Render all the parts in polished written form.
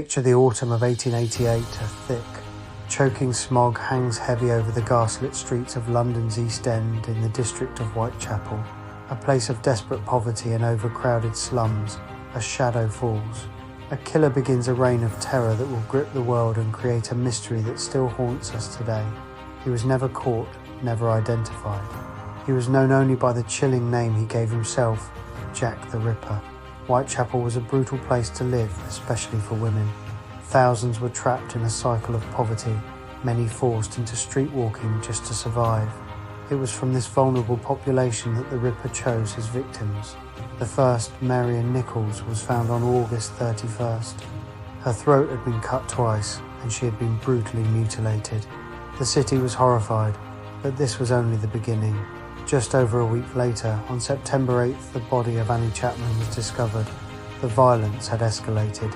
Picture the autumn of 1888, a thick, choking smog hangs heavy over the gaslit streets of London's East End in the district of Whitechapel, a place of desperate poverty and overcrowded slums. A shadow falls. A killer begins a reign of terror that will grip the world and create a mystery that still haunts us today. He was never caught, never identified. He was known only by the chilling name he gave himself, Jack the Ripper. Whitechapel was a brutal place to live, especially for women. Thousands were trapped in a cycle of poverty, many forced into street walking just to survive. It was from this vulnerable population that the Ripper chose his victims. The first, Marion Nichols, was found on August 31st. Her throat had been cut twice, and she had been brutally mutilated. The city was horrified, but this was only the beginning. Just over a week later, on September 8th, the body of Annie Chapman was discovered. The violence had escalated.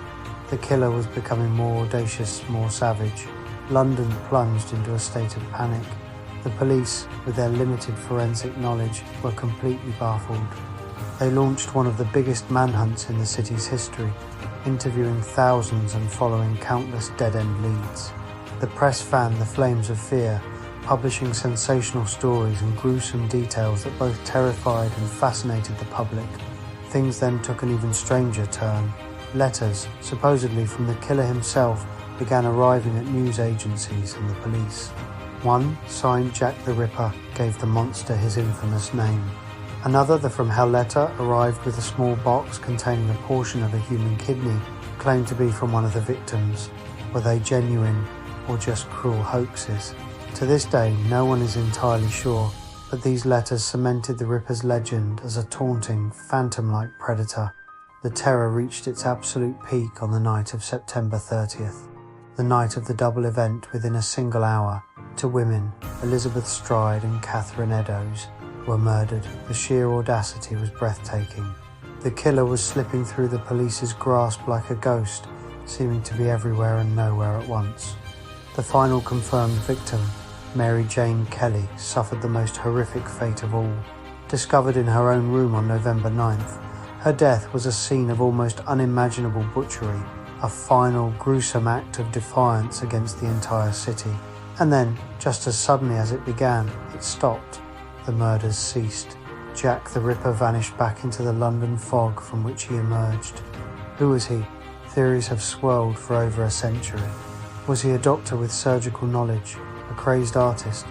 The killer was becoming more audacious, more savage. London plunged into a state of panic. The police, with their limited forensic knowledge, were completely baffled. They launched one of the biggest manhunts in the city's history, interviewing thousands and following countless dead-end leads. The press fanned the flames of fear, publishing sensational stories and gruesome details that both terrified and fascinated the public. Things then took an even stranger turn. Letters, supposedly from the killer himself, began arriving at news agencies and the police. One, signed Jack the Ripper, gave the monster his infamous name. Another, the From Hell letter, arrived with a small box containing a portion of a human kidney, claimed to be from one of the victims. Were they genuine or just cruel hoaxes? To this day, no one is entirely sure, but these letters cemented the Ripper's legend as a taunting, phantom-like predator. The terror reached its absolute peak on the night of September 30th, the night of the double event. Within a single hour. Two women, Elizabeth Stride and Catherine Eddowes, were murdered. The sheer audacity was breathtaking. The killer was slipping through the police's grasp like a ghost, seeming to be everywhere and nowhere at once. The final confirmed victim, Mary Jane Kelly, suffered the most horrific fate of all. Discovered in her own room on November 9th, her death was a scene of almost unimaginable butchery, a final, gruesome act of defiance against the entire city. And then, just as suddenly as it began, it stopped. The murders ceased. Jack the Ripper vanished back into the London fog from which he emerged. Who was he? Theories have swirled for over a century. Was he a doctor with surgical knowledge, a crazed artist,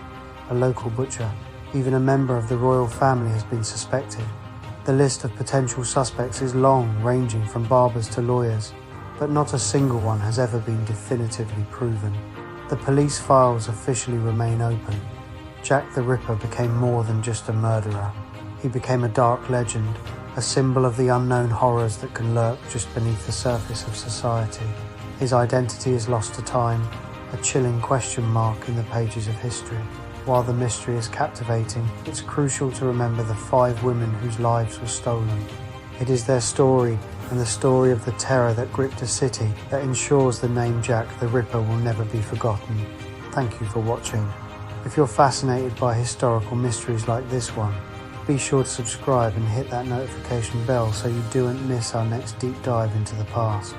a local butcher? Even a member of the royal family has been suspected. The list of potential suspects is long, ranging from barbers to lawyers, but not a single one has ever been definitively proven. The police files officially remain open. Jack the Ripper became more than just a murderer. He became a dark legend, a symbol of the unknown horrors that can lurk just beneath the surface of society. His identity is lost to time, a chilling question mark in the pages of history. While the mystery is captivating, it's crucial to remember the 5 women whose lives were stolen. It is their story, and the story of the terror that gripped a city, that ensures the name Jack the Ripper will never be forgotten. Thank you for watching. If you're fascinated by historical mysteries like this one, be sure to subscribe and hit that notification bell so you don't miss our next deep dive into the past.